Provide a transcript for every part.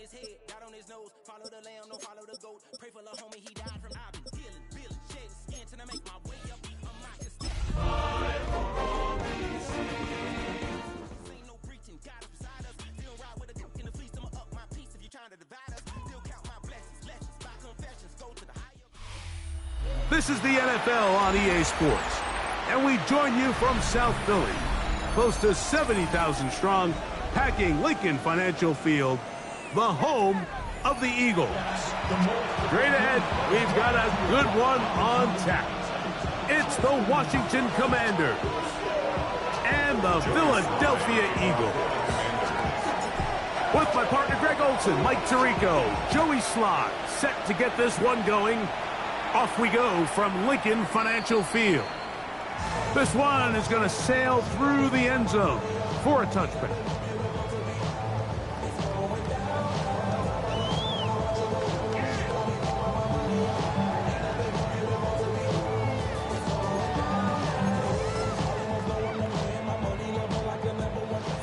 his head, got on his nose. Follow the lamb, no follow the goat. Pray for the homie, he died from I've been dealing, shedding skin till I make my way up. I'm rocking still. Ain't no preaching, God is beside us. Still ride with a cook in the fleece, I'ma up my piece if you trying to divide us. Still count my blessings, lessons, by confessions, go to the higher. This is the NFL on EA Sports, and we join you from South Philly, close to 70,000 strong, packing Lincoln Financial Field, the home of the Eagles. Straight ahead, we've got a good one on tap. It's the Washington Commanders and the Philadelphia Eagles. With my partner Greg Olson, Mike Tirico, Joey Sly, set to get this one going. Off we go from Lincoln Financial Field. This one is going to sail through the end zone for a touchback.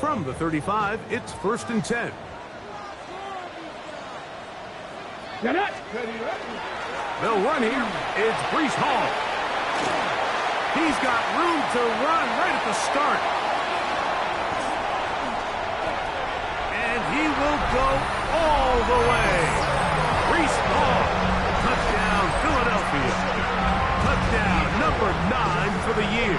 From the 35, it's 1st and 10. Get it! They'll run here. It's Breece Hall. He's got room to run right at the start. And he will go all the way. Breece Hall. Touchdown, Philadelphia. Touchdown number 9 for the year.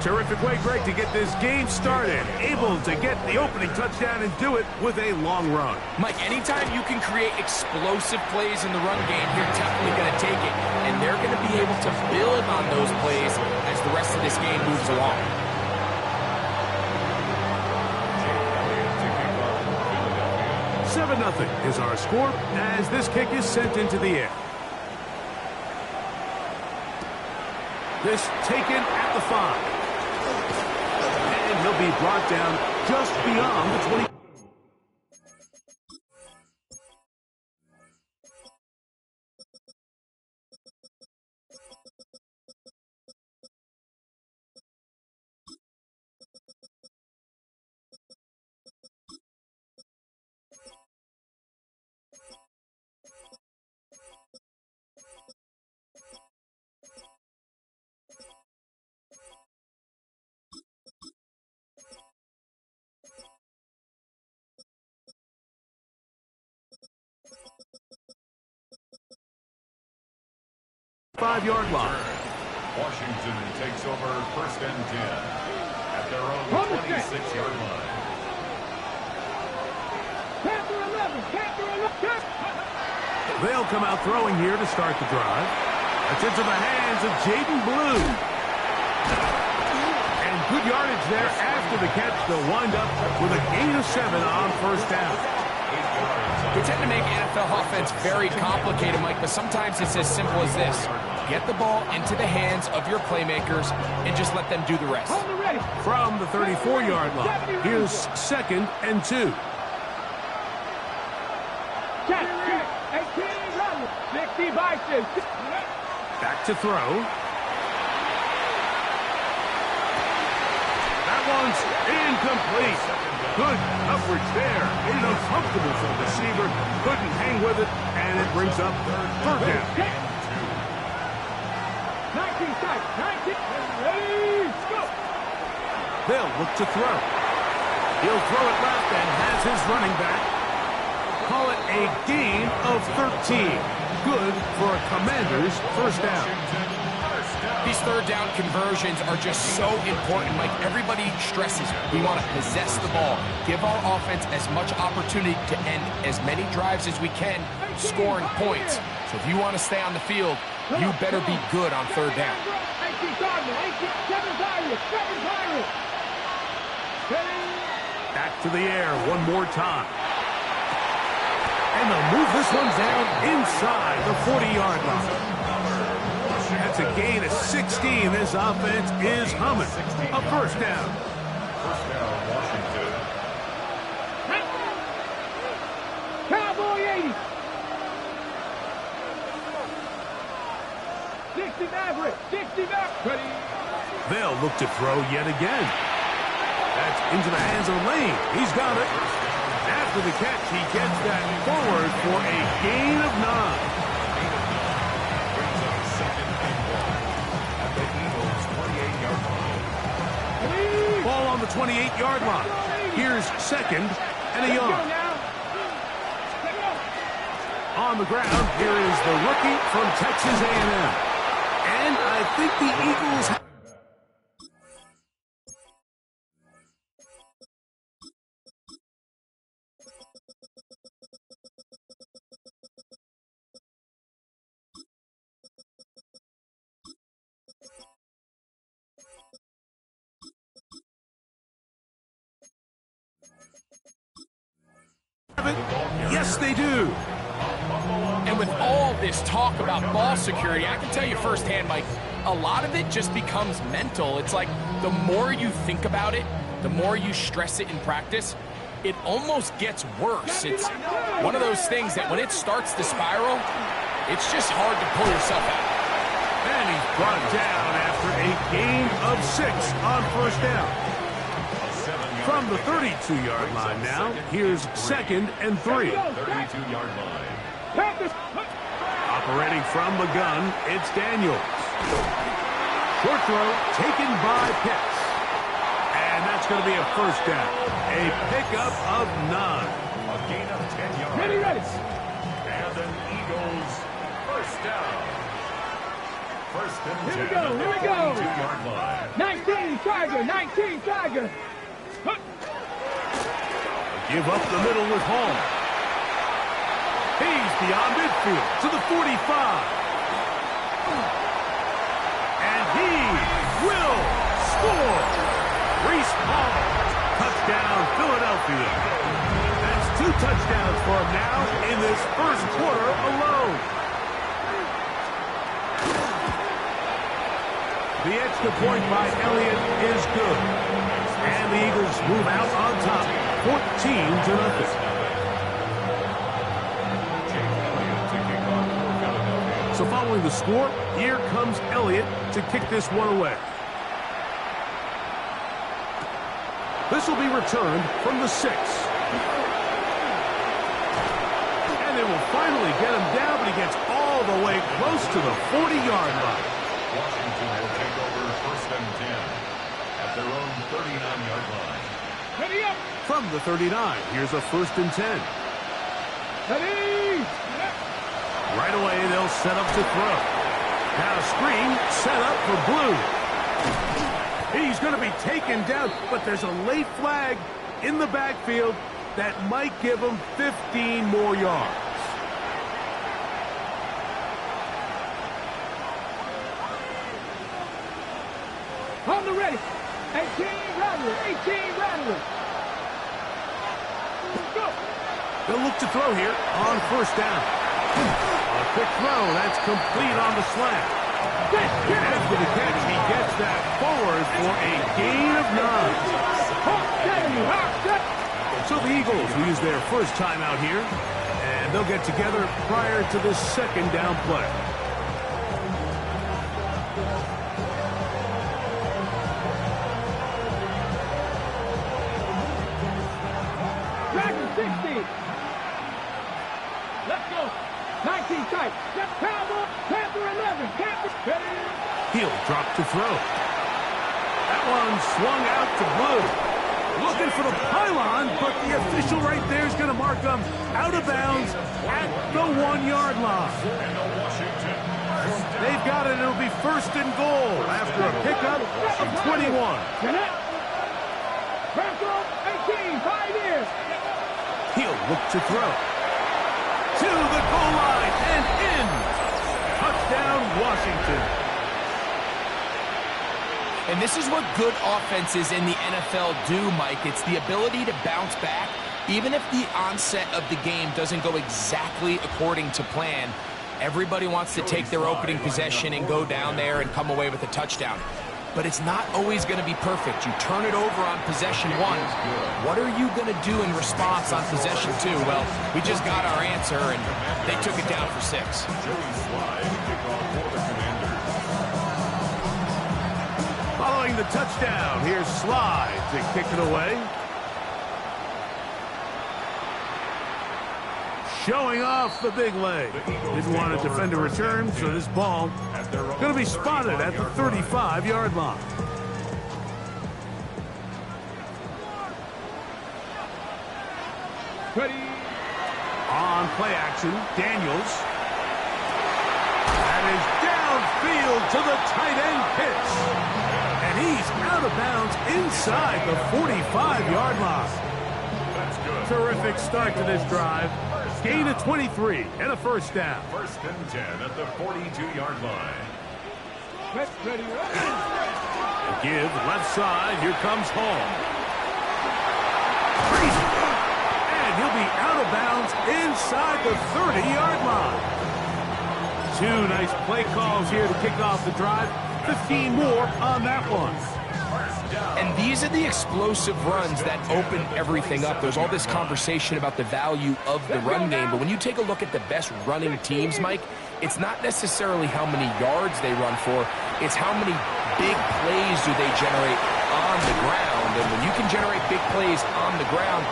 Terrific way, Greg, to get this game started. Able to get the opening touchdown and do it with a long run. Mike, anytime you can create explosive plays in the run game, you're definitely going to take it. And they're going to be able to build on those plays as the rest of this game moves along. Nothing is our score as this kick is sent into the air. This taken at the 5. And he'll be brought down just beyond the 20. Five-yard line. Washington takes over 1st and 10 at their own 26-yard line. They'll come out throwing here to start the drive. It's into the hands of Jaden Blue. And good yardage there after the catch. They'll wind up with a gain of 7 on 1st down. We tend to make NFL offense very complicated, Mike, but sometimes it's as simple as this. Get the ball into the hands of your playmakers and just let them do the rest. From the 34-yard line, here's 2nd and 2. Back to throw. That one's incomplete. Good coverage there. Made it uncomfortable for the receiver. Couldn't hang with it, and it brings up 3rd down. 19 seconds. 19. Ready, go. They'll look to throw. He'll throw it left and has his running back. Call it a gain of 13. Good for a Commanders 1st down. These 3rd down conversions are just so important, Mike. Everybody stresses we want to possess the ball, give our offense as much opportunity to end as many drives as we can, scoring points. So if you want to stay on the field, you better be good on 3rd down. Back to the air one more time. And they'll move this one down inside the 40-yard line. That's a gain of 16. This offense is humming. A 1st down. 1st down, Washington. Cowboy 80. 60 Maverick. 60 Maverick. They'll look to throw yet again. That's into the hands of Lane. He's got it. After the catch, he gets that forward for a gain of 9. Brings up second and 1 at the Eagles' 28-yard line. Ball on the 28-yard line. Here's second and a yard. On the ground, here is the rookie from Texas A&M. And I think the Eagles have it. Yes, they do. And with all this talk about ball security, I can tell you firsthand, Mike, a lot of it just becomes mental. It's like the more you think about it, the more you stress it in practice, it almost gets worse. It's one of those things that when it starts to spiral, it's just hard to pull yourself out. And he's brought down after a gain of 6 on first down. From the 32-yard line now, here's second and 3. 32-yard line. Operating from the gun, it's Daniels. Short throw taken by Pitts. And that's going to be a first down. A pickup of 9. A gain of 10 yards. Ready. And an Eagles first down. First and 10 Here we go, here we go. at the 42-yard line. 19 Tiger, 19 Tiger. Give up the middle with Hall. He's beyond midfield to the 45. And he will score. Reese Hall. Touchdown, Philadelphia. That's 2 touchdowns for him now in this first quarter alone. The extra point by Elliott is good. And the Eagles move out on top, 14-0. So following the score, here comes Elliott to kick this one away. This will be returned from the 6. And they will finally get him down, but he gets all the way close to the 40-yard line. Washington will take over first and 10 at their own 39-yard line. Ready up. From the 39, here's a first and 10. Ready. Right away, they'll set up to throw. Now screen set up for Blue. He's going to be taken down, but there's a late flag in the backfield that might give him 15 more yards. On the ready. 18 Rattler, 18 Rattler. Go. They'll look to throw here on first down. A quick throw, that's complete on the slant. After the catch, he gets that forward for a gain of 9. So the Eagles will use their first time out here, and they'll get together prior to this second down play. Dragon 60. Let's go. 19 tight. Step Cowboy. Panther 11. Panther. He'll drop to throw. That one swung out to Blue. Looking for the pylon, but the official right there is going to mark him out of bounds at the 1-yard line. They've got it. It'll be first and goal after a pickup of 21. Bronco 18. Pioneers. He'll look to throw. To the goal line and in. Touchdown, Washington. And this is what good offenses in the NFL do, Mike. It's the ability to bounce back, even if the onset of the game doesn't go exactly according to plan. Everybody wants to take their opening possession and go down there and come away with a touchdown. But it's not always going to be perfect. You turn it over on possession 1. What are you going to do in response on possession 2? Well, we just got our answer, and they took it down for 6. Following the touchdown, here's Slide to kick it away. showing off the big leg. Didn't want to defend a return, so this ball going to be spotted at the 35-yard line. Ready. On play action, Daniels. That is downfield to the tight end pitch. And he's out of bounds inside the 45-yard line. Terrific start to this drive. Gain of 23 and a first down. First and 10 at the 42-yard line. Ready. The give left side. Here comes Hall. Crazy. And he'll be out of bounds inside the 30-yard line. Two nice play calls here to kick off the drive. 15 more on that one. And these are the explosive runs that open everything up. There's all this conversation about the value of the run game, but when you take a look at the best running teams, Mike, it's not necessarily how many yards they run for, it's how many big plays do they generate on the ground. And when you can generate big plays on the ground,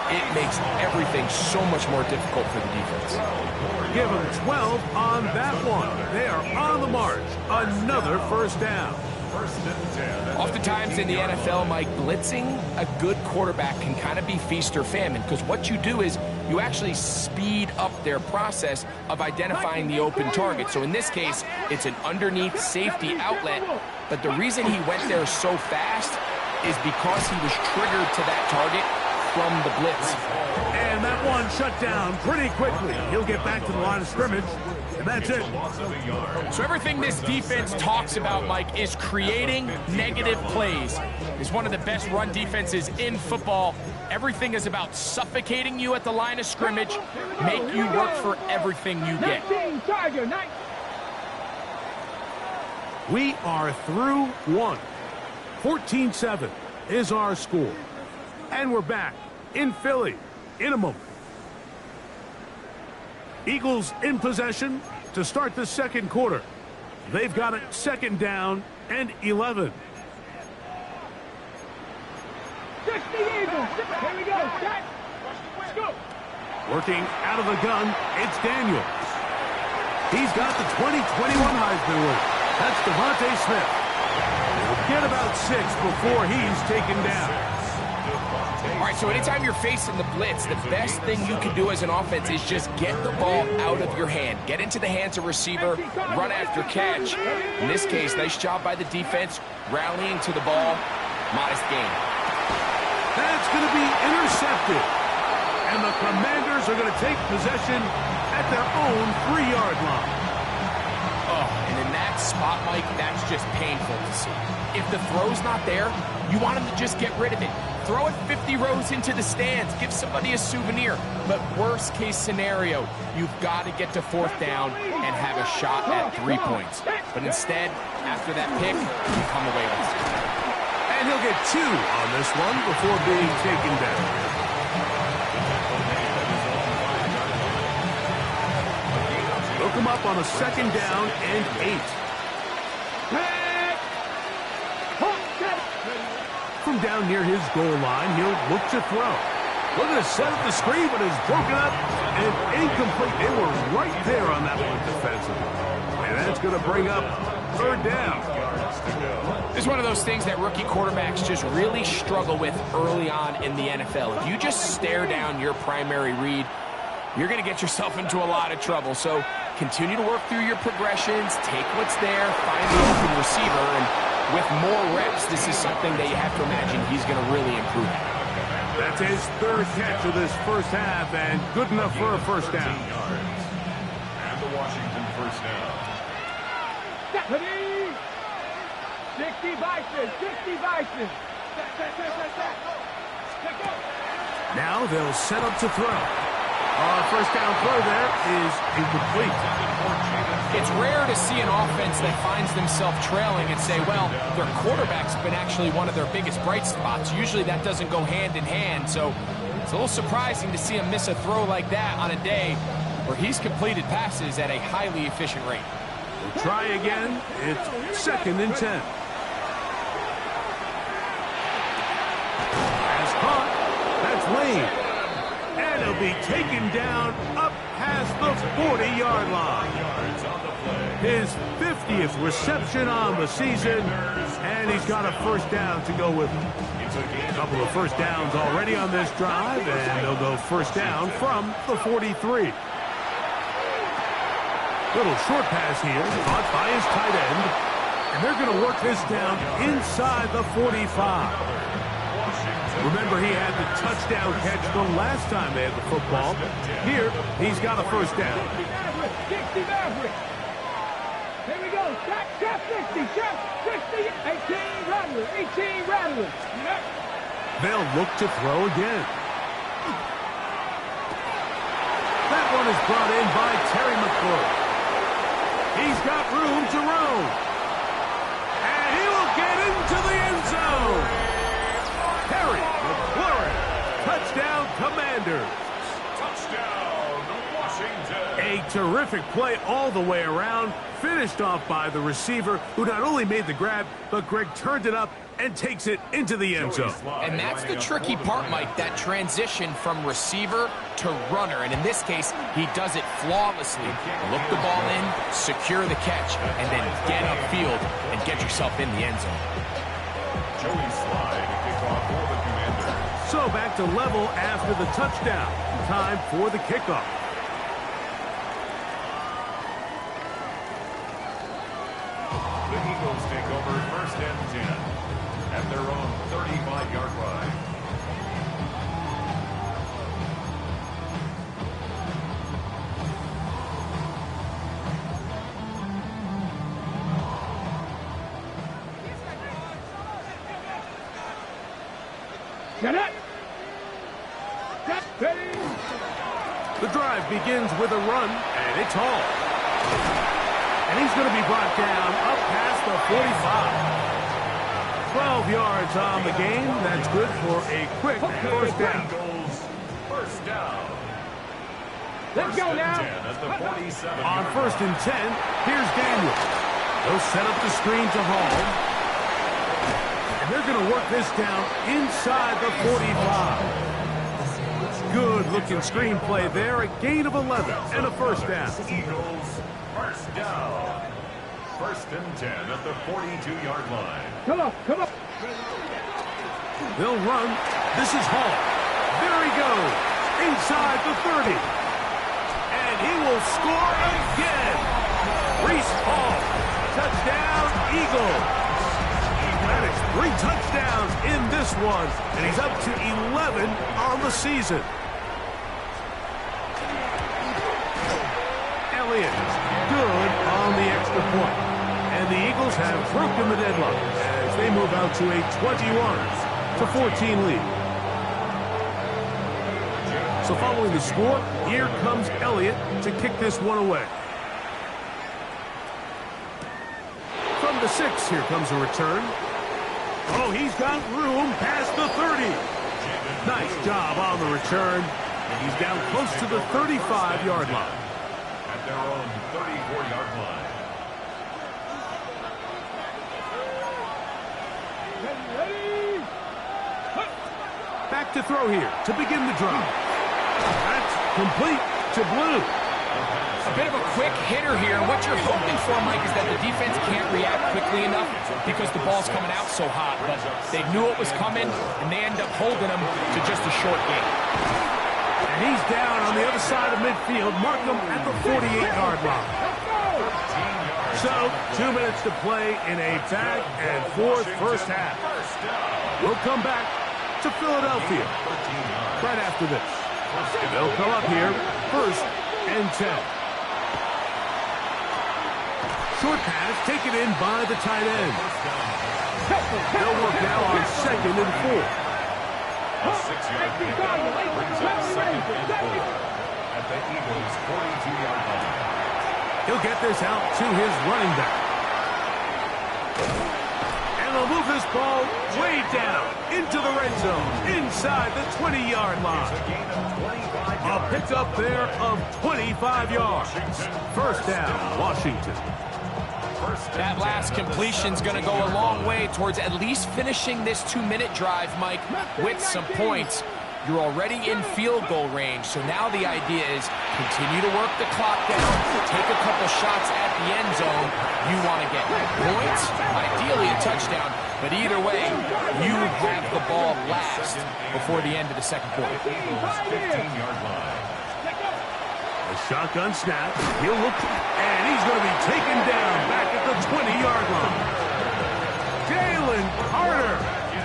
it makes everything so much more difficult for the defense. Give them 12 on that one. They are on the march. Another first down. First and 10. Oftentimes in the NFL, Mike, blitzing a good quarterback can kind of be feast or famine, because what you do is you actually speed up their process of identifying the open target. So in this case, it's an underneath safety outlet, but the reason he went there so fast is because he was triggered to that target from the blitz. And that one shut down pretty quickly. He'll get back to the line of scrimmage, and that's it. So everything this defense talks about, Mike, is creating negative plays. It's one of the best run defenses in football. Everything is about suffocating you at the line of scrimmage, make you work for everything you get. We are through one. 14-7 is our score. And we're back in Philly in a moment. Eagles in possession to start the second quarter. They've got it second down and 11. 60 Eagles. Here we go. Set. Let's go. Working out of the gun, it's Daniels. He's got the 2021 Heisman winner. That's Devontae Smith. He'll get about 6 before he's taken down. All right, so anytime you're facing the blitz, the best thing you can do as an offense is just get the ball out of your hand. Get into the hands of receiver, run after catch. In this case, nice job by the defense, rallying to the ball. Modest gain. That's going to be intercepted. And the Commanders are going to take possession at their own 3-yard line. Oh, and in that spot, Mike, that's just painful to see. If the throw's not there, you want him to just get rid of it. Throw it 50 rows into the stands. Give somebody a souvenir. But worst case scenario, you've got to get to 4th down and have a shot at 3 points. But instead, after that pick, you come away with it. And he'll get 2 on this one before being taken down. Look him up on a second down and 8. From down near his goal line, he'll look to throw. Looking to set up the screen, but is broken up and incomplete. They were right there on that one defensively. And that's going to bring up 3rd down. It's one of those things that rookie quarterbacks just really struggle with early on in the NFL. If you just stare down your primary read, you're going to get yourself into a lot of trouble. So continue to work through your progressions, take what's there, find the open receiver, and with more reps, this is something that you have to imagine he's going to really improve at. That's his 3rd catch of this first half, and good enough for a first down. And the Washington first down. 60 Bison. 60 Bison. Now they'll set up to throw. First down throw there is incomplete. It's rare to see an offense that finds themselves trailing and say, well, their quarterback's been actually one of their biggest bright spots. Usually that doesn't go hand in hand, so it's a little surprising to see him miss a throw like that on a day where he's completed passes at a highly efficient rate. We'll try again. It's 2nd and 10. As caught, that's Lane. And he'll be taken down up past the 40-yard line. His 50th reception on the season, and he's got a first down to go with him. A couple of first downs already on this drive, and they'll go first down from the 43. Little short pass here, caught by his tight end, and they're going to work this down inside the 45. Remember, he had the touchdown catch the last time they had the football. Here, he's got a first down. Here we go. Trap 60. Trap 60. 18 Rattler. 18 Rattler. They'll look to throw again. That one is brought in by Terry McClure. He's got room to roam. And he will get into the end zone. Terry McClure. Touchdown, Commanders. Touchdown, Washington. A terrific play all the way around. Finished off by the receiver, who not only made the grab, but Greg turned it up and takes it into the end zone. And that's the tricky part, Mike, that transition from receiver to runner. And in this case, he does it flawlessly. Look the ball in, secure the catch, and then get upfield and get yourself in the end zone. Joey Slye to kick off for the Commanders. So back to level after the touchdown. Time for the kickoff. The Eagles take over first and 10 at their own 35-yard line. Get it. Ready. The drive begins with a run, and it's Hall. And he's going to be brought down up past the 45. 12 yards on the game. That's good for a quick first down. First down. Let's go now. 10 at the 47. On first and 10, here's Daniels. They'll set up the screen to Hall. And they're going to work this down inside the 45. Good-looking screenplay there. A gain of 11 and a first down. Eagles, first down. First and 10 at the 42-yard line. Come on. They'll run. This is Hall. There he goes. Inside the 30. And he will score again. Reese Hall. Touchdown, Eagles. That is 3 touchdowns in this one. And he's up to 11 on the season. Elliott, good on the extra point. And the Eagles have broken the deadlock as they move out to a 21-14 lead. So following the score, here comes Elliott to kick this one away. From the 6, here comes a return. Oh, he's got room past the 30. Nice job on the return. And he's down close to the 35-yard line. At their own 34-yard line. Ready. Back to throw here to begin the drive. That's complete to Blue. A bit of a quick hitter here. What you're hoping for, Mike, is that the defense can't react quickly enough because the ball's coming out so hot. But they knew it was coming, and they end up holding them to just a short gain. And he's down on the other side of midfield. Mark him at the 48-yard line. So, 2 minutes to play in a back-and-forth first half. We'll come back to Philadelphia right after this. They'll come up here first and 10. Short pass taken in by the tight end. They'll work now on second and 4. A 6-yard pickup brings up second and 4 at the Eagles' 42-yard line. He'll get this out to his running back. And they'll move this ball way down into the red zone, inside the 20-yard line. A pickup there of 25 yards. First down, Washington. That last completion's going to go a long way towards at least finishing this 2-minute drive, Mike, with some points. You're already in field goal range, so now the idea is continue to work the clock down, take a couple shots at the end zone. You want to get points, ideally a touchdown, but either way, you have the ball last before the end of the second quarter. 15-yard line. A shotgun snap. He'll look, and he's going to be taken down back at the 20-yard line. Jalen Carter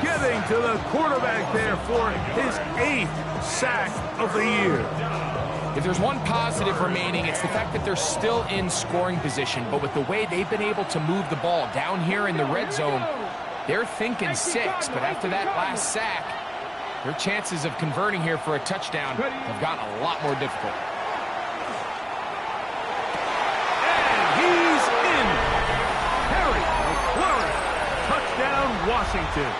getting to the quarterback there for his 8th sack of the year. If there's one positive remaining, it's the fact that they're still in scoring position, but with the way they've been able to move the ball down here in the red zone, they're thinking 6, but after that last sack, their chances of converting here for a touchdown have gotten a lot more difficult. He's in. Harry McLaurin. Touchdown, Washington.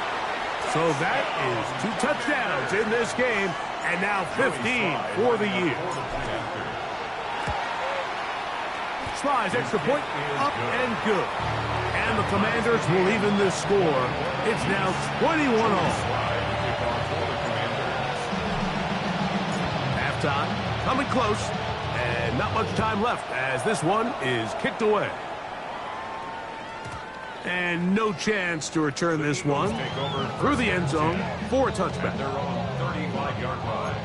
So that is 2 touchdowns in this game, and now 15 for the year. Slides extra point, up and good. And the Commanders will even this score. It's now 21-all. Halftime, coming close. And not much time left as this one is kicked away. And no chance to return this one through the end zone for a touchback. They're on 35-yard line.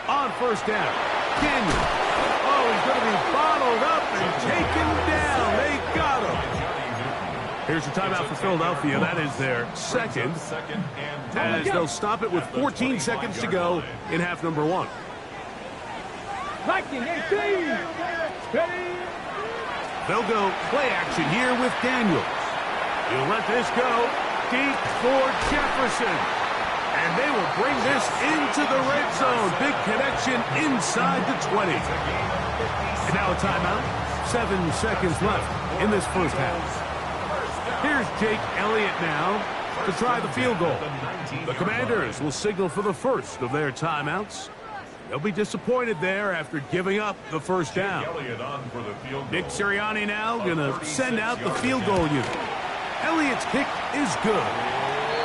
On first down, Kenyon. Oh, he's going to be bottled up and taken down. They got him. Here's a timeout for Philadelphia. That is their second, as they'll stop it with 14 seconds to go in half number 1. They'll go play action here with Daniels. He'll let this go deep for Jefferson. And they will bring this into the red zone. Big connection inside the 20. And now a timeout. 7 seconds left in this first half. Here's Jake Elliott now to try the field goal. The Commanders will signal for the first of their timeouts. They'll be disappointed there after giving up the first down. Nick Sirianni now going to send out the field goal unit. Elliott's kick is good.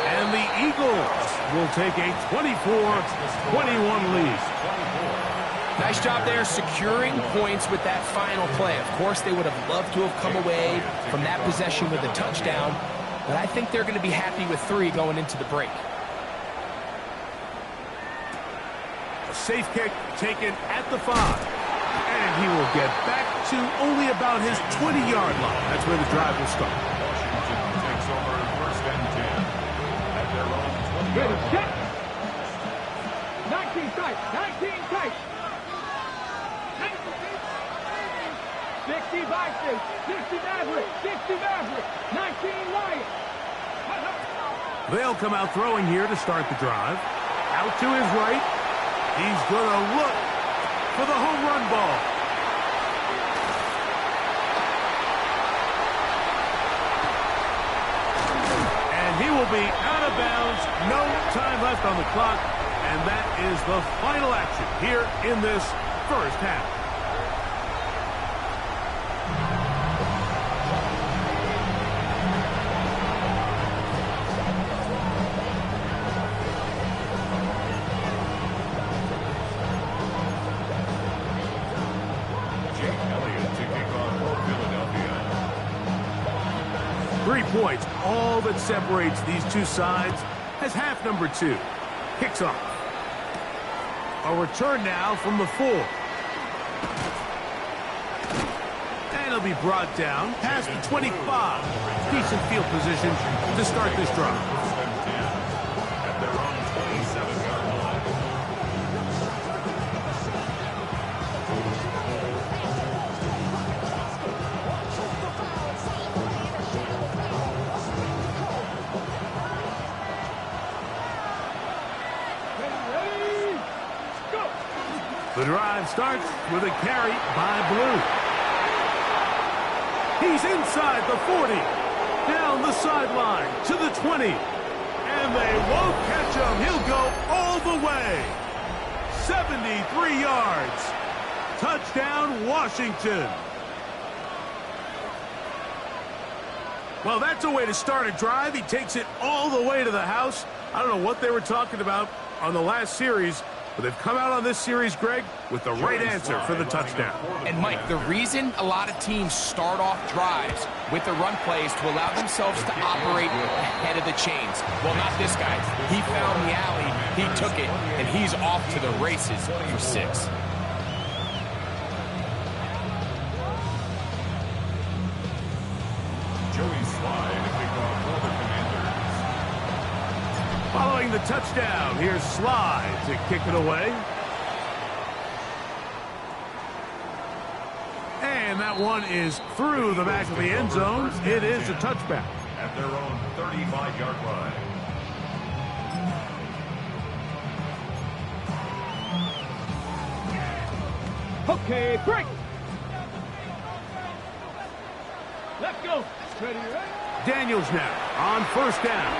And the Eagles will take a 24-21 lead. Nice job there securing points with that final play. Of course, they would have loved to have come away from that possession with a touchdown, but I think they're going to be happy with 3 going into the break. A safe kick taken at the 5. And he will get back to only about his 20-yard line. That's where the drive will start. Washington takes over first and 10 at their own 20-yard line. 19 tight, 19 tight. 60 Vikings, 60 Maverick, 60 Maverick, 19 Lions. They'll come out throwing here to start the drive. Out to his right. He's going to look for the home run ball. And he will be out of bounds. No time left on the clock. And that is the final action here in this first half. Jake Elliott to kick off for Philadelphia. 3 points, all that separates these two sides, as half number 2 kicks off. A return now from the 4. And it'll be brought down past the 25. Decent field position to start this drive. First and 10 at their own 27-yard line. The drive starts with a carry by Blue. He's inside the 40, down the sideline to the 20, and they won't catch him. He'll go all the way. 73 yards. Touchdown, Washington. Well, that's a way to start a drive. He takes it all the way to the house. I don't know what they were talking about on the last series, but they've come out on this series, Greg, with the right answer for the touchdown. And, Mike, the reason a lot of teams start off drives with the run plays to allow themselves to operate ahead of the chains. Well, not this guy. He found the alley, he took it, and he's off to the races for 6. Following the touchdown, here's Slide to kick it away. And that one is through the back of the end zone. It is a touchback. At their own 35-yard line. Okay, break. Let's go. Ready, ready? Daniels now on first down.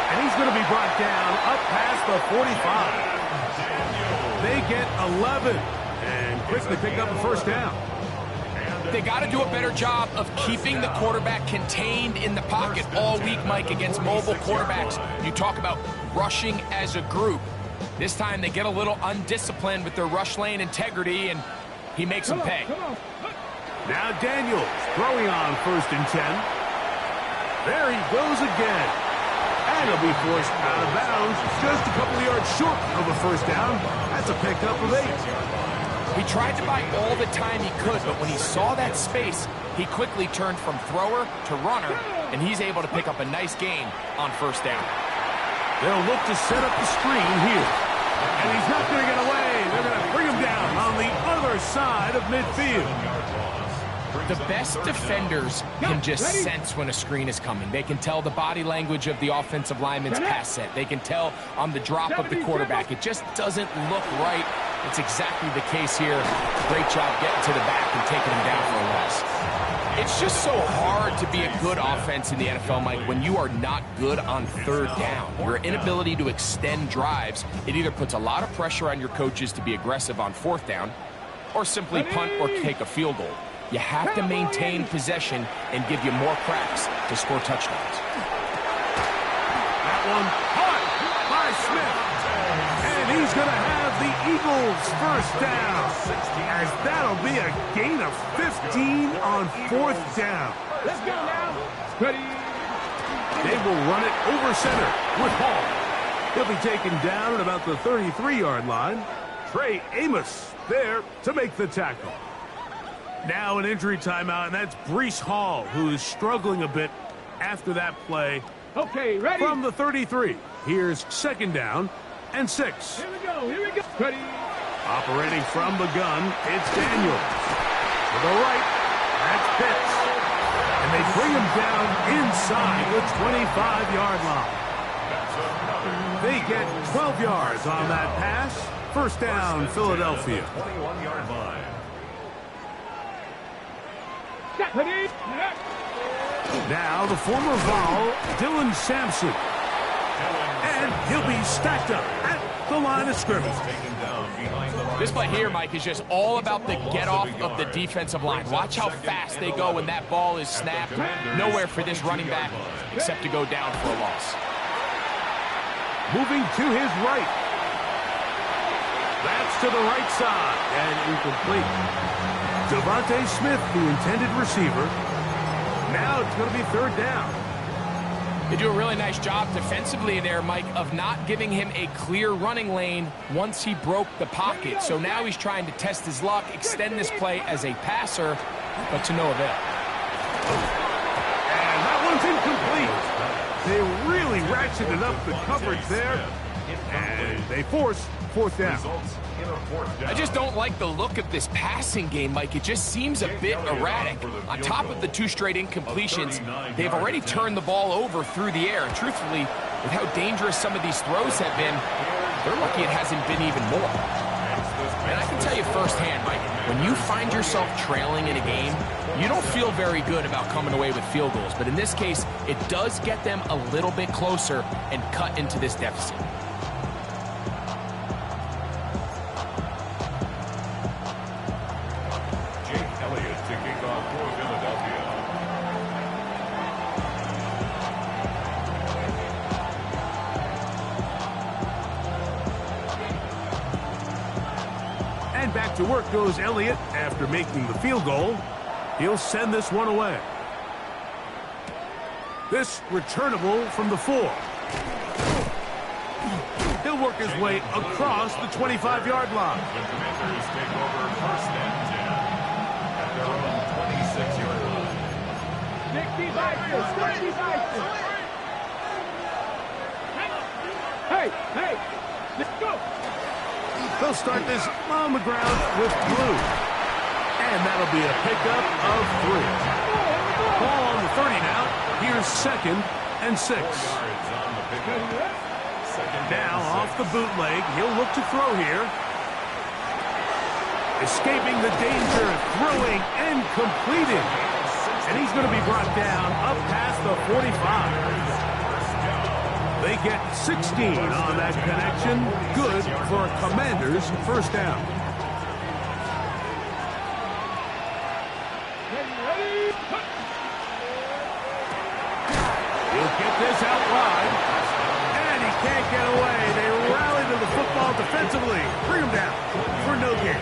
And he's going to be brought down up past the 45. They get 11 and quickly pick up a first down. They got to do a better job of keeping the quarterback contained in the pocket all week, Mike, against mobile quarterbacks. You talk about rushing as a group. This time they get a little undisciplined with their rush lane integrity, and he makes them pay. Now Daniels throwing on first and 10. There he goes again. And he'll be forced out of bounds just a couple of yards short of a first down. That's a pickup of 8. He tried to buy all the time he could, but when he saw that space, he quickly turned from thrower to runner, and he's able to pick up a nice gain on first down. They'll look to set up the screen here. And he's not going to get away. They're going to bring him down on the other side of midfield. The best defenders can just sense when a screen is coming. They can tell the body language of the offensive lineman's pass set. They can tell on the drop of the quarterback. It just doesn't look right. It's exactly the case here. Great job getting to the back and taking him down for a loss. It's just so hard to be a good offense in the NFL, Mike, when you are not good on third down. Your inability to extend drives, it either puts a lot of pressure on your coaches to be aggressive on fourth down or simply punt or take a field goal. You have to maintain possession and give you more cracks to score touchdowns. That one caught by Smith. And he's going to have the Eagles first down. As that'll be a gain of 15 on fourth down. Let's go now. Ready. They will run it over center with Hall. He'll be taken down at about the 33-yard line. Trey Amos there to make the tackle. Now an injury timeout, and that's Breece Hall, who is struggling a bit after that play. Okay, ready? From the 33, here's second down and 6. Here we go, here we go. Ready? Operating from the gun, it's Daniels. To the right, that's Pitts. And they bring him down inside the 25-yard line. They get 12 yards on that pass. First down, Philadelphia. 21-yard line. Ready? Now the former Vol, Dylan Sampson. And he'll be stacked up at the line of scrimmage. This play here, Mike, is just all about the get-off of the defensive line. Watch how fast they go when that ball is snapped. Nowhere for this running back except to go down for a loss. Moving to his right. That's to the right side and incomplete. Devontae Smith, the intended receiver. Now it's going to be third down. They do a really nice job defensively there, Mike, of not giving him a clear running lane once he broke the pocket. So now he's trying to test his luck, extend this play as a passer, but to no avail. And that one's incomplete. They really ratcheted up the coverage there, and they force fourth down. I just don't like the look of this passing game, Mike. It just seems a bit erratic. On top of the 2 straight incompletions, they've already turned the ball over through the air. And truthfully, with how dangerous some of these throws have been, they're lucky it hasn't been even more. And I can tell you firsthand, Mike, when you find yourself trailing in a game, you don't feel very good about coming away with field goals. But in this case, it does get them a little bit closer and cut into this deficit. To work goes Elliott after making the field goal. He'll send this one away. This returnable from the 4. He'll work his way across the 25-yard line. The Commanders take over first and 10 at their own 26-yard line. 65. Hey, let's go. They'll start this on the ground with Blue. And that'll be a pickup of 3. Ball on the 30 now. Here's 2nd and 6. 4 yards on the pickup. Now off the bootleg. He'll look to throw here. Escaping the danger. Throwing and completing. And he's going to be brought down up past the 45. They get 16 on that connection. Good for a Commanders first down. He'll get this out wide. And he can't get away. They rally to the football defensively. Bring him down for no gain.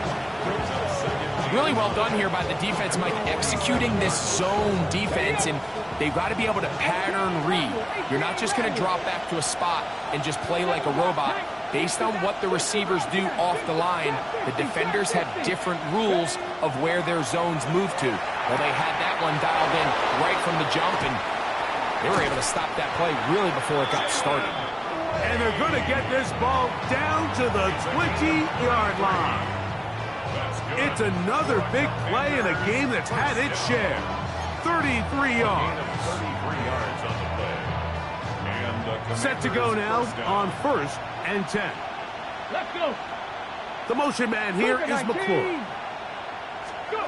Really well done here by the defense, Mike, executing this zone defense, and they've got to be able to pattern read. You're not just going to drop back to a spot and just play like a robot. Based on what the receivers do off the line, the defenders have different rules of where their zones move to. Well, they had that one dialed in right from the jump, and they were able to stop that play really before it got started. And they're going to get this ball down to the 20-yard line. It's another big play in a game that's had its share. 33 yards. 33 yards on the play. And the Set to go now on 1st and 10. Let's go. The motion man here is McClure. Go.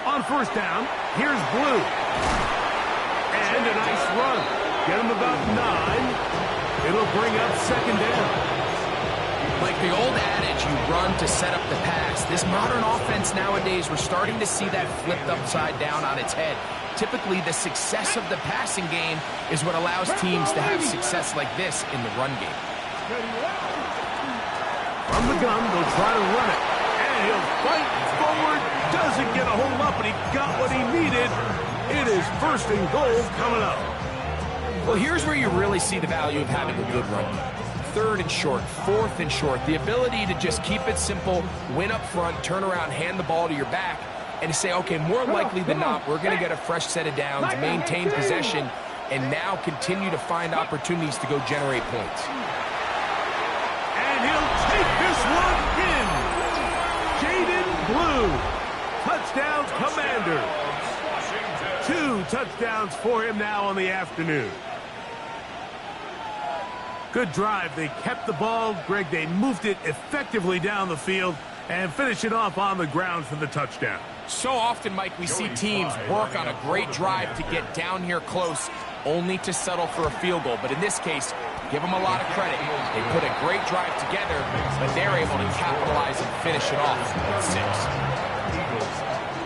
On 1st down, here's Blue. And a nice run. Get him about 9. It'll bring up 2nd down. Like the old adage, you run to set up the pass. This modern offense nowadays, we're starting to see that flipped upside down on its head. Typically, the success of the passing game is what allows teams to have success like this in the run game. From the gun, they'll try to run it. And he'll fight forward. Doesn't get a hold up, but he got what he needed. It is 1st and goal coming up. Well, here's where you really see the value of having a good run. 3rd and short, 4th and short. The ability to just keep it simple, win up front, turn around, hand the ball to your back, and to say, okay, more likely than not, we're going to get a fresh set of downs, maintain possession, and now continue to find opportunities to go generate points. And he'll take this one in. Jaden Blue. Touchdowns, Commanders. 2 touchdowns for him now on the afternoon. Good drive. They kept the ball. Greg, they moved it effectively down the field and finish it off on the ground for the touchdown. So often, Mike, we see teams work on a great drive to get down here close, only to settle for a field goal. But in this case, give them a lot of credit. They put a great drive together, but they're able to capitalize and finish it off with 6. Eagles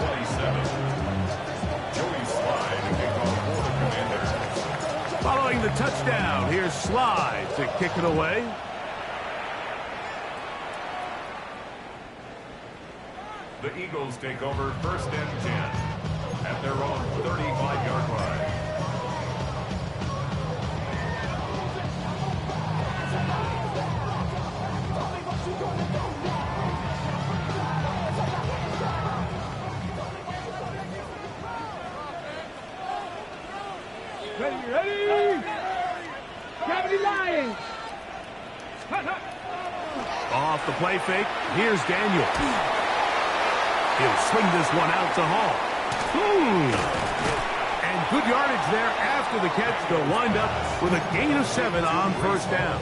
27. Joey Slide to kick off for the Commanders. Following the touchdown, here's Slide to kick it away. The Eagles take over 1st and 10 at their own 35-yard line. Ready? Gravity Lions. Off the play fake, here's Daniel. He'll swing this one out to Hall. And good yardage there after the catch to wind up with a gain of 7 on 1st down.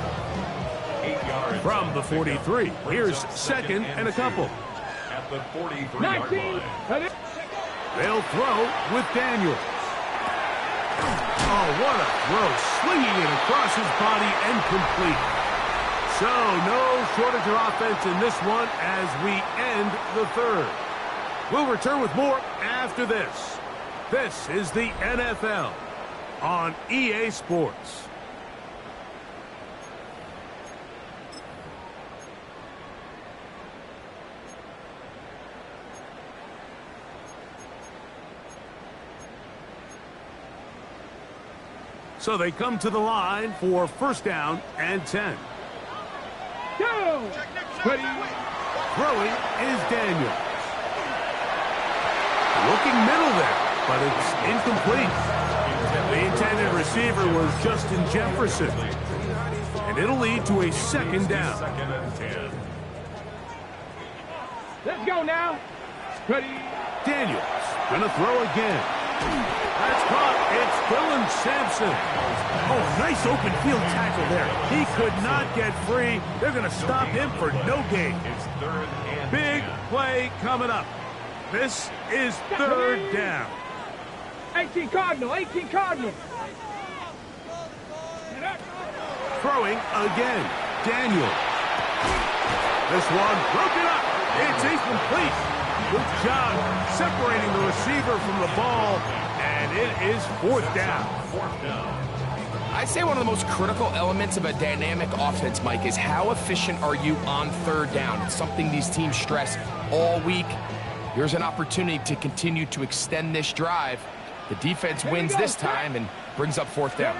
8 yards From the 43, here's 2nd and a couple. at the 43-yard 19. line. Ready? They'll throw with Daniel. Oh, what a throw. Slinging it across his body and complete. So, no shortage of offense in this one as we end the 3rd. We'll return with more after this. This is the NFL on EA Sports. So they come to the line for first down and 10. Go! Ready? Throwing is Daniels. Looking middle there, but it's incomplete. The intended receiver was Justin Jefferson. And it'll lead to a second down. Second and 10. Let's go now. Ready? Daniels gonna throw again. That's caught. It's Dylan Sampson. Oh, nice open field tackle there. He could not get free. They're gonna stop him for no gain. It's third and Big 10. play coming up. This is third down. 18 Cardinal, 18 Cardinal. Throwing again. Daniel. This one broken up. It's incomplete. Good job separating the receiver from the ball, and it is fourth down. Fourth down. I'd say one of the most critical elements of a dynamic offense, Mike, is how efficient are you on third down? It's something these teams stress all week. Here's an opportunity to continue to extend this drive. The defense wins this time and brings up fourth down.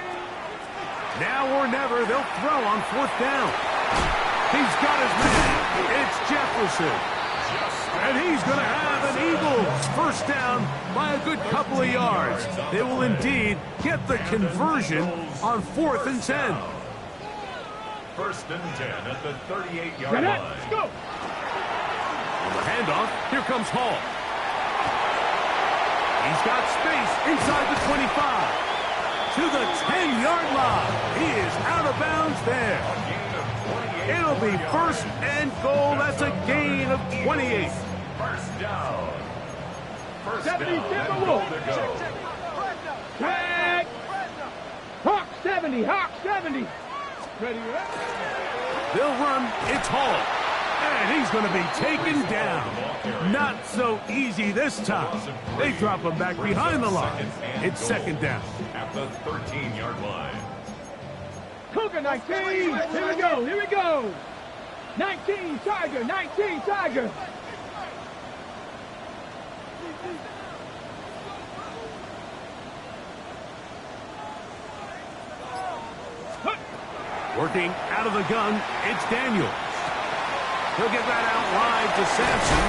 Now or never, they'll throw on fourth down. He's got his man. It's Jefferson. And he's going to have an Eagles first down by a good couple of yards. They will indeed get the conversion on 4th and 10. First and 10 at the 38-yard Let's line. go. On the handoff, here comes Hall. He's got space inside the 25. To the 10-yard line. He is out of bounds there. It'll be first and goal. That's a gain of 28. First down. First 70, down and Timberwolves. goal to go. Tag. Hawk 70, Hawk 70. Ready? They'll run. It's Hall. And he's going to be taken down. Not so easy this time. They drop him back behind the line. It's second down. At the 13-yard line. Cougar 19. Here we go, here we go. 19 Tiger, 19 Tiger. Working out of the gun, it's Daniels. He'll get that out wide to Sampson.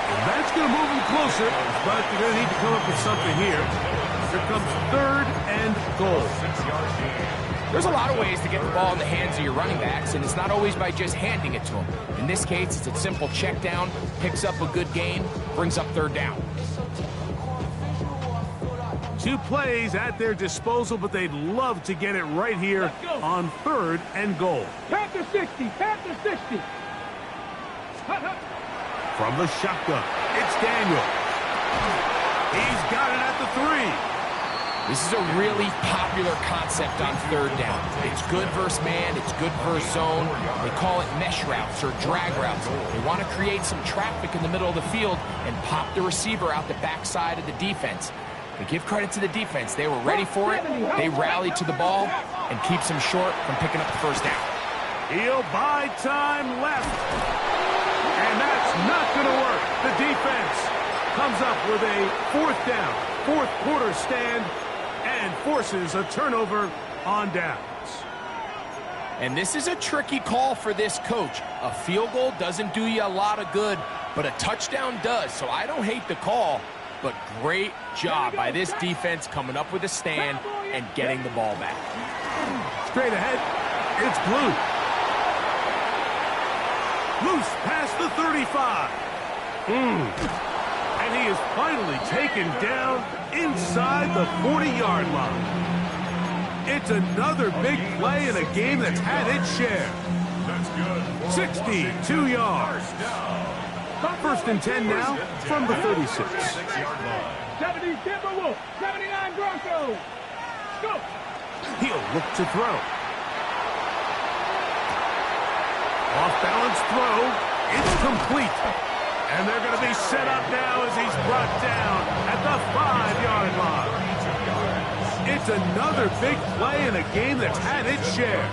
And that's going to move him closer, but they're going to need to come up with something here. Here comes third and goal. 6-yard gain. There's a lot of ways to get the ball in the hands of your running backs, and it's not always by just handing it to them. In this case, it's a simple check down, picks up a good gain, brings up third down. 2 plays at their disposal, but they'd love to get it right here on third and goal. Panther 60, Panther 60. From the shotgun, it's Daniel. He's got it at the 3. This is a really popular concept on third down. It's good versus man, it's good versus zone. They call it mesh routes or drag routes. They want to create some traffic in the middle of the field and pop the receiver out the backside of the defense. But give credit to the defense. They were ready for it. They rallied to the ball and keeps them short from picking up the first down. He'll buy time left. And that's not going to work. The defense comes up with a fourth down, fourth quarter stand, and forces a turnover on downs. And this is a tricky call for this coach. A field goal doesn't do you a lot of good, but a touchdown does. So I don't hate the call, but great job by this defense coming up with a stand and getting the ball back. Straight ahead, it's Blue. Loose past the 35. And he is finally taken down inside the 40-yard line. It's another big play in a game that's had its share. That's good. 62 yards. First and 10 now from the 36. 6-yard line. 70 Timberwolves, 79 Broncos. Go. He'll look to throw. Off-balance throw. It's complete. And they're going to be set up now as he's brought down at the 5-yard line. It's another big play in a game that's had its share.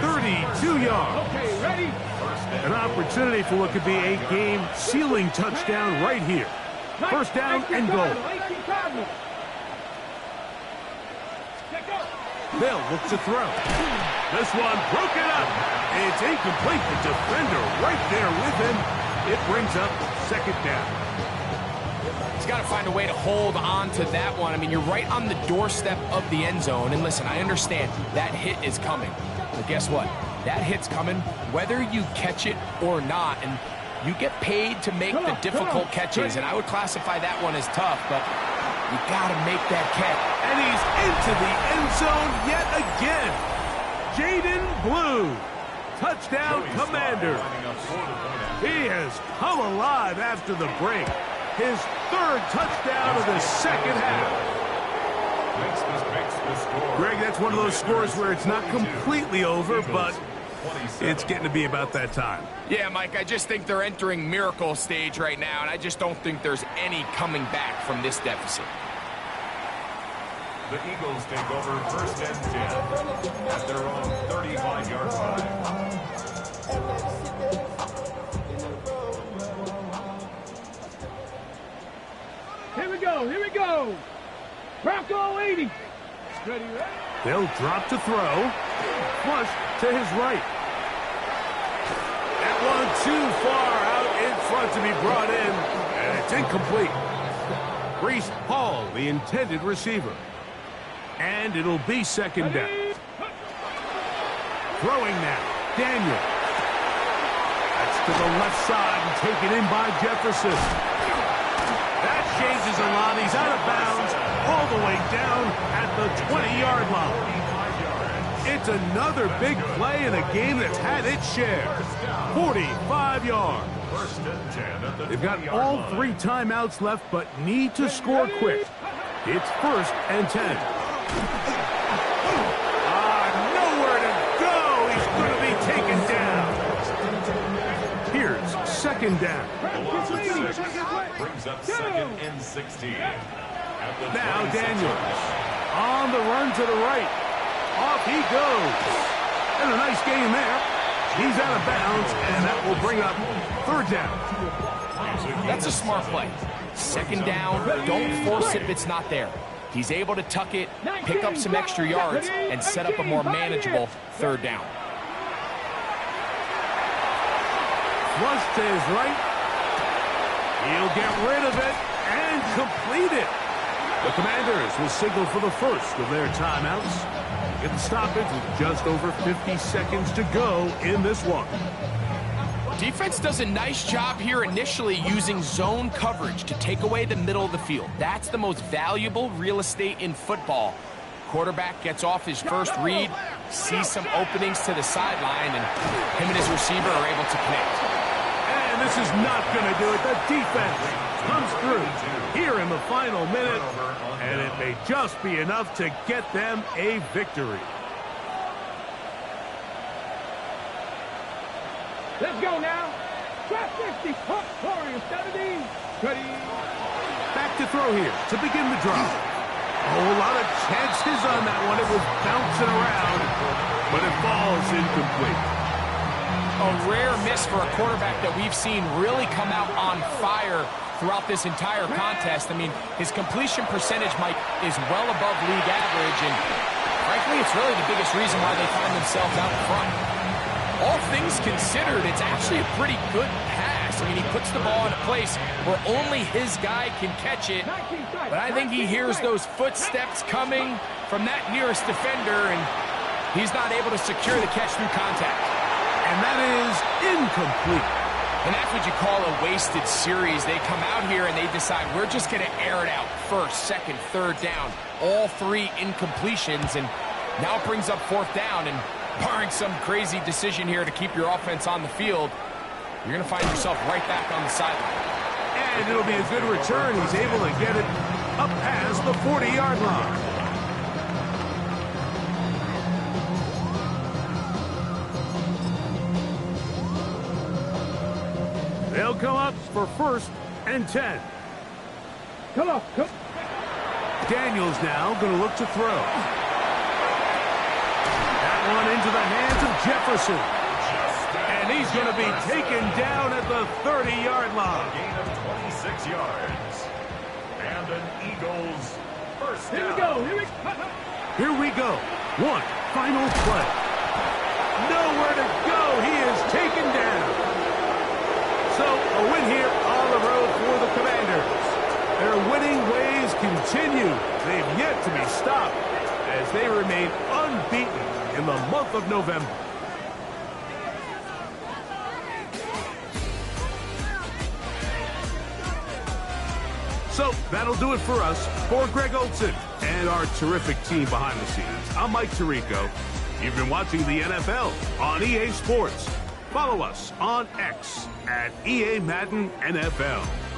32 yards. Okay, ready? An opportunity for what could be a game-sealing touchdown right here. First down and goal. 18 Cardinal. Check go. They'll look to throw. This one broken up. It's incomplete. The defender right there with him. It brings up second down. He's got to find a way to hold on to that one. I mean, you're right on the doorstep of the end zone. And listen, I understand that hit is coming. But guess what? That hit's coming whether you catch it or not. And you get paid to make the difficult catches. And I would classify that one as tough, but you got to make that catch. And he's into the end zone yet again. Jaden Blue. Touchdown, Commander. He has come alive after the break. His third touchdown of the second half. Greg, that's one of those scores where it's not completely over, but it's getting to be about that time. Yeah, Mike, I just think they're entering miracle stage right now, and I just don't think there's any coming back from this deficit. The Eagles take over first and 10 at their own 35-yard line. Here we go. Bronco 80. Ready? They'll drop to throw. Flush to his right. That one too far out in front to be brought in, and it's incomplete. Brees Hall, the intended receiver. And it'll be second down. Throwing now. Daniel. That's to the left side and taken in by Jefferson. That changes a lot. He's out of bounds all the way down at the 20-yard line. It's another big play in a game that's had its share. 45 yards. They've got all 3 timeouts left, but need to score quick. It's first and 10. Nowhere to go. He's going to be taken down. Here's second down. Brings up second and 16. Now Daniels on the run to the right. Off he goes. And a nice game there. He's out of bounds, and that will bring up third down. That's a smart play. Second down, don't force it if it's not there. He's able to tuck it, pick up some extra yards, and set up a more manageable third down. Flush to his right. He'll get rid of it and complete it. The Commanders will signal for the first of their timeouts. Get the stoppage with just over 50 seconds to go in this one. Defense does a nice job here initially using zone coverage to take away the middle of the field. That's the most valuable real estate in football. Quarterback gets off his first read, sees some openings to the sideline, and him and his receiver are able to connect. And this is not going to do it. The defense comes through here in the final minute, and it may just be enough to get them a victory. Let's go now. Trap 50. Hunt Warriors 70. Ready. Back to throw here to begin the drive. A whole lot of chances on that one. It was bouncing around, but it falls incomplete. A rare miss for a quarterback that we've seen really come out on fire throughout this entire contest. I mean, his completion percentage, Mike, is well above league average, and frankly, it's really the biggest reason why they find themselves out in front. All things considered, it's actually a pretty good pass. I mean, he puts the ball in a place where only his guy can catch it, but I think he hears those footsteps coming from that nearest defender, and he's not able to secure the catch through contact. And that is incomplete. And that's what you call a wasted series. They come out here and they decide, we're just going to air it out. First, second, third down. All 3 incompletions, and now it brings up fourth down. And barring some crazy decision here to keep your offense on the field, you're going to find yourself right back on the sideline. And it'll be a good return. He's able to get it up past the 40-yard line. They'll come up for first and 10. Come on. Daniels now going to look to throw. That one into the hands of Jefferson. And he's going to be taken down at the 30-yard line. Gain of 26 yards. And an Eagles first down. Here we go. Here we go. One final play. Nowhere to go. He is taken down. So a win here on the road for the Commanders. Their winning ways continue. They've yet to be stopped as they remain unbeaten in the month of November. So that'll do it for us. For Greg Olson and our terrific team behind the scenes, I'm Mike Tirico. You've been watching the NFL on EA Sports. Follow us on X at EA Madden NFL.